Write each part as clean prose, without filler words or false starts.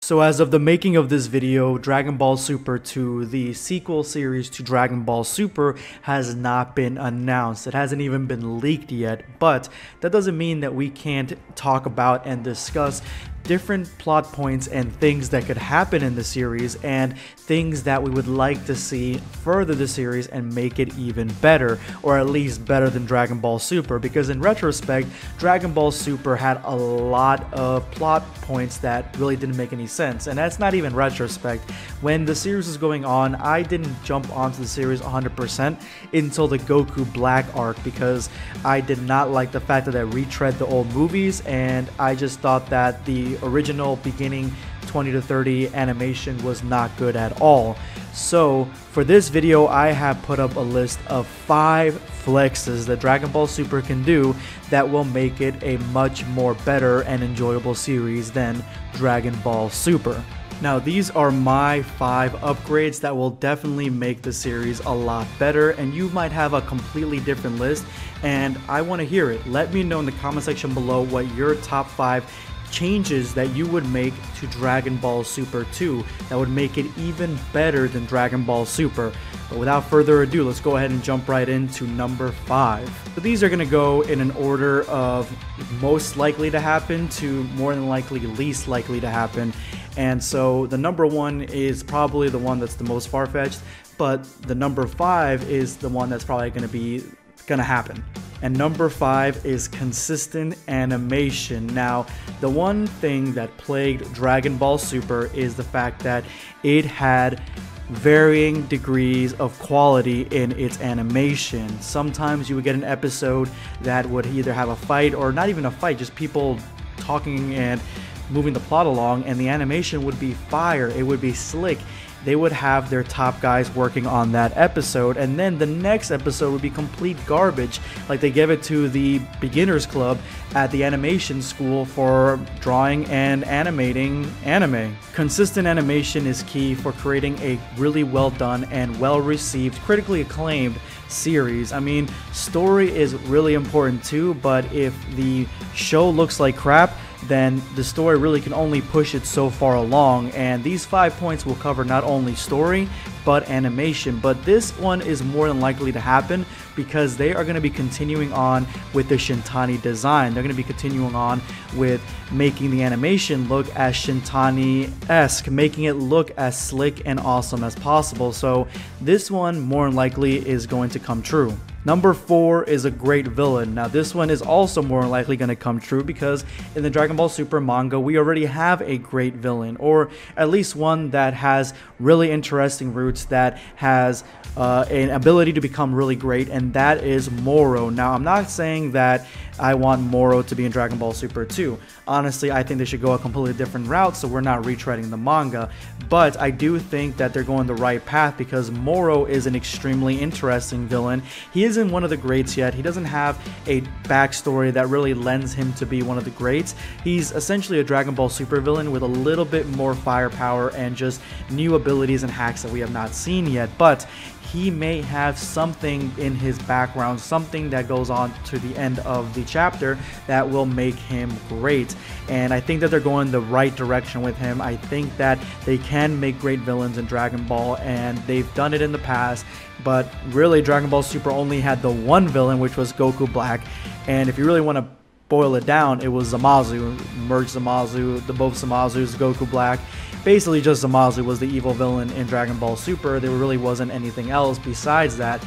So as of the making of this video, Dragon Ball Super 2, the sequel series to Dragon Ball Super, has not been announced. It hasn't even been leaked yet, but that doesn't mean that we can't talk about and discuss different plot points and things that could happen in the series and things that we would like to see further the series and make it even better, or at least better than Dragon Ball Super, because in retrospect, Dragon Ball Super had a lot of plot points that really didn't make any sense, and that's not even retrospect. When the series was going on, I didn't jump onto the series 100% until the Goku Black arc, because I did not like the fact that I retread the old movies, and I just thought that the original beginning 20 to 30 animation was not good at all. So for this video, I have put up a list of 5 flexes that Dragon Ball Super can do that will make it a much more better and enjoyable series than Dragon Ball Super. Now, these are my 5 upgrades that will definitely make the series a lot better, and you might have a completely different list, and I want to hear it. Let me know in the comment section below what your top 5 changes that you would make to Dragon Ball Super 2 that would make it even better than Dragon Ball Super. But without further ado, let's go ahead and jump right into number 5. So these are going to go in an order of most likely to happen to more than likely least likely to happen. And so the number 1 is probably the one that's the most far-fetched, but the number 5 is the one that's probably going to happen. And number 5 is consistent animation. Now, the one thing that plagued Dragon Ball Super is the fact that it had varying degrees of quality in its animation. Sometimes you would get an episode that would either have a fight, or not even a fight, just people talking and moving the plot along, and the animation would be fire, it would be slick. They would have their top guys working on that episode, and then the next episode would be complete garbage, like they gave it to the beginners club at the animation school for drawing and animating anime. Consistent animation is key for creating a really well done and well received, critically acclaimed series. I mean, story is really important too, but if the show looks like crap, then the story really can only push it so far along, and these 5 points will cover not only story but animation. But this one is more than likely to happen because they are going to be continuing on with the Shintani design. They're going to be continuing on with making the animation look as Shintani-esque, making it look as slick and awesome as possible. So this one more than likely is going to come true. Number 4 is a great villain. Now this one is also more than likely going to come true because in the Dragon Ball Super manga we already have a great villain, or at least one that has really interesting roots, that has an ability to become really great, and that is Moro. Now I'm not saying that I want Moro to be in Dragon Ball Super 2. Honestly, I think they should go a completely different route, so we're not retreading the manga. But I do think that they're going the right path because Moro is an extremely interesting villain. He isn't one of the greats yet. He doesn't have a backstory that really lends him to be one of the greats. He's essentially a Dragon Ball Super villain with a little bit more firepower and just new abilities and hacks that we have not seen yet. But he may have something in his background, something that goes on to the end of the chapter that will make him great. And I think that they're going the right direction with him. I think that they can make great villains in Dragon Ball, and they've done it in the past. But really, Dragon Ball Super only had the one villain, which was Goku Black. And if you really want to boil it down, it was Zamasu. Merge Zamasu, both Zamasus, Goku Black. Basically just Zamasu was the evil villain in Dragon Ball Super. There really wasn't anything else besides that,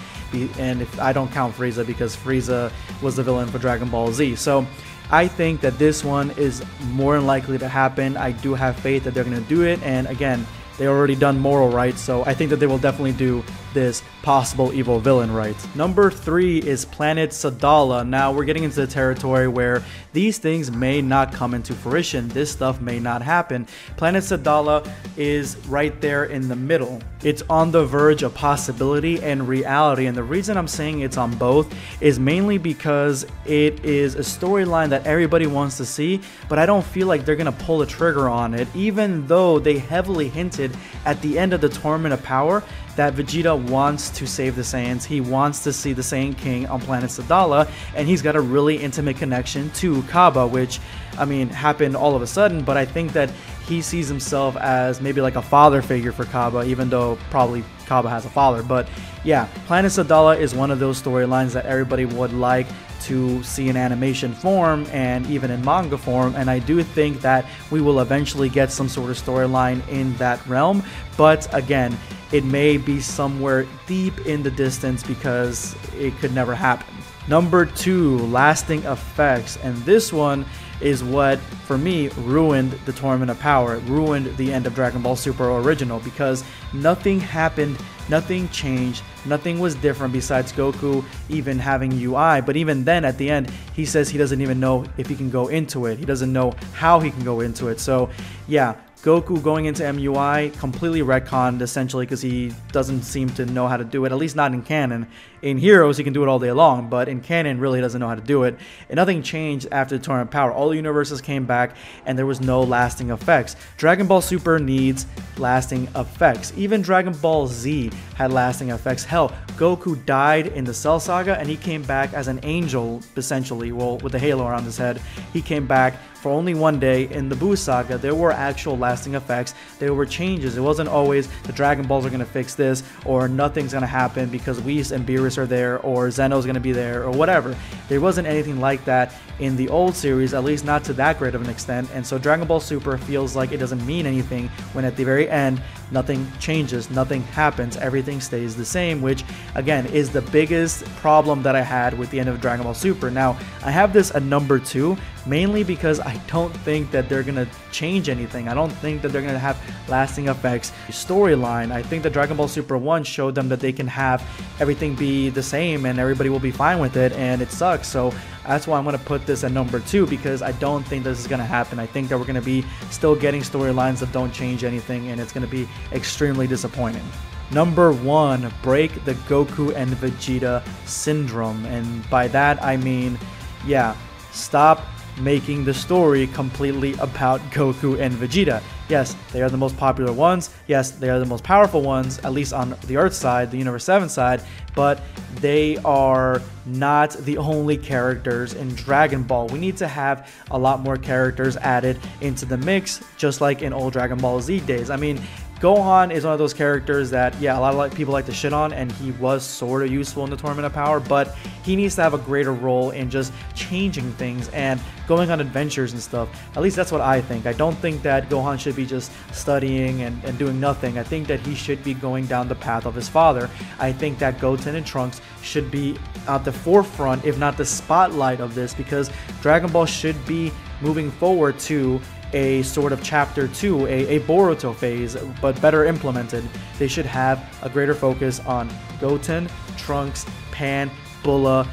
and if I don't count Frieza, because Frieza was the villain for Dragon Ball Z. So I think that this one is more than likely to happen. I do have faith that they're going to do it, and again, they already done Moro right, so I think that they will definitely do this possible evil villain right. Number 3 is Planet Sadala. Now we're getting into the territory where these things may not come into fruition. This stuff may not happen. Planet Sadala is right there in the middle. It's on the verge of possibility and reality, and the reason I'm saying it's on both is mainly because it is a storyline that everybody wants to see, but I don't feel like they're gonna pull the trigger on it, even though they heavily hinted at the end of the Tournament of Power that Vegeta wants to save the Saiyans. He wants to see the Saiyan King on planet Sadala, and he's got a really intimate connection to Kaba, which, I mean, happened all of a sudden, but I think that he sees himself as maybe like a father figure for Kaba, even though probably Kaba has a father. But yeah, Planet Sadala is one of those storylines that everybody would like to see in animation form and even in manga form, and I do think that we will eventually get some sort of storyline in that realm, but again, it may be somewhere deep in the distance because it could never happen. Number 2, lasting effects, and this one is what for me ruined the Tournament of Power. It ruined the end of Dragon Ball Super Original because nothing happened, nothing changed, nothing was different besides Goku even having UI. But even then at the end, he says he doesn't even know if he can go into it. He doesn't know how he can go into it. So yeah, Goku going into MUI completely retconned essentially because he doesn't seem to know how to do it, at least not in canon. In Heroes, he can do it all day long, but in canon, really doesn't know how to do it. And nothing changed after the Tournament of Power. All the universes came back, and there was no lasting effects. Dragon Ball Super needs lasting effects. Even Dragon Ball Z had lasting effects. Hell, Goku died in the Cell Saga, and he came back as an angel, essentially, well, with a halo around his head. He came back for only one day. In the Buu Saga, there were actual lasting effects. There were changes. It wasn't always the Dragon Balls are going to fix this, or nothing's going to happen because Whis and Beerus are there, or Zeno's going to be there, or whatever. There wasn't anything like that in the old series, at least not to that great of an extent, and so Dragon Ball Super feels like it doesn't mean anything when at the very end, nothing changes, nothing happens, everything stays the same, which again is the biggest problem that I had with the end of Dragon Ball Super. Now, I have this at number 2, mainly because I don't think that they're gonna change anything. I don't think that they're gonna have lasting effects. Storyline, I think that Dragon Ball Super 1 showed them that they can have everything be the same and everybody will be fine with it, and it sucks. So that's why I'm gonna put this at number 2, because I don't think this is gonna happen. I think that we're gonna be still getting storylines that don't change anything, and it's gonna be extremely disappointing. Number 1, break the Goku and Vegeta syndrome, and by that I mean, yeah, stop making the story completely about Goku and Vegeta. Yes, they are the most popular ones. Yes, they are the most powerful ones, at least on the Earth side, the Universe 7 side, but they are not the only characters in Dragon Ball. We need to have a lot more characters added into the mix, just like in old Dragon Ball Z days. I mean, Gohan is one of those characters that, yeah, a lot of people like to shit on, and he was sort of useful in the Tournament of Power, but he needs to have a greater role in just changing things and going on adventures and stuff. At least that's what I think. I don't think that Gohan should be just studying and doing nothing. I think that he should be going down the path of his father. I think that Goten and Trunks should be at the forefront, if not the spotlight of this, because Dragon Ball should be moving forward to a sort of chapter 2, a Boruto phase, but better implemented. They should have a greater focus on Goten, Trunks, Pan, Bulla,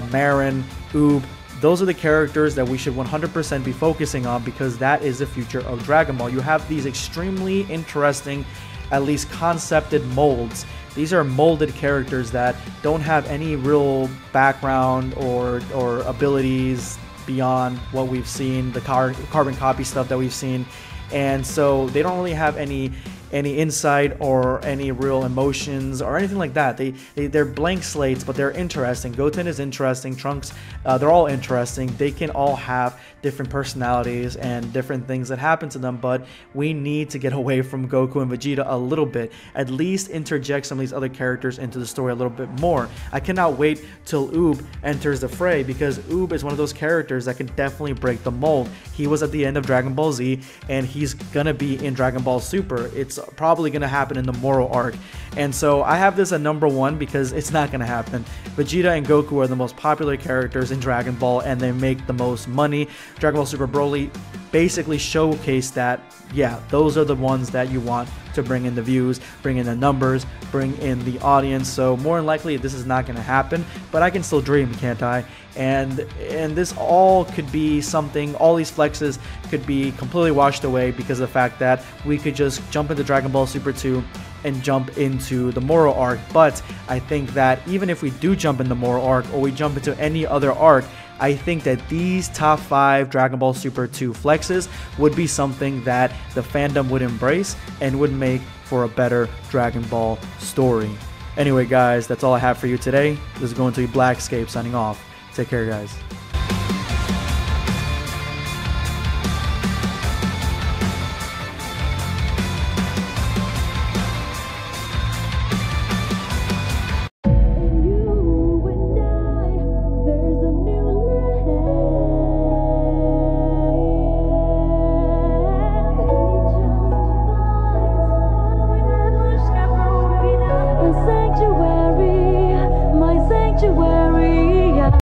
Marin, Oob. Those are the characters that we should 100% be focusing on, because that is the future of Dragon Ball. You have these extremely interesting, at least concepted molds. These are molded characters that don't have any real background or abilities beyond what we've seen, the carbon copy stuff that we've seen, and so they don't really have any insight or any real emotions or anything like that. They're blank slates, but they're interesting. Goten is interesting. Trunks, they're all interesting. They can all have different personalities and different things that happen to them, but we need to get away from Goku and Vegeta a little bit. At least interject some of these other characters into the story a little bit more. I cannot wait till Oob enters the fray, because Oob is one of those characters that can definitely break the mold. He was at the end of Dragon Ball Z, and he's gonna be in Dragon Ball Super. It's probably gonna happen in the Moro arc, and so I have this at number 1 because it's not gonna happen. Vegeta and Goku are the most popular characters in Dragon Ball, and they make the most money. Dragon Ball Super Broly basically showcased that, yeah, those are the ones that you want to bring in the views, bring in the numbers, bring in the audience. So more than likely this is not going to happen, but I can still dream, can't I? And this all could be something, all these flexes could be completely washed away because of the fact that we could just jump into Dragon Ball Super 2 and jump into the Moro arc. But I think that even if we do jump in the Moro arc, or we jump into any other arc, I think that these top 5 Dragon Ball Super 2 flexes would be something that the fandom would embrace and would make for a better Dragon Ball story. Anyway guys, that's all I have for you today. This is going to be BlackScape signing off. Take care guys.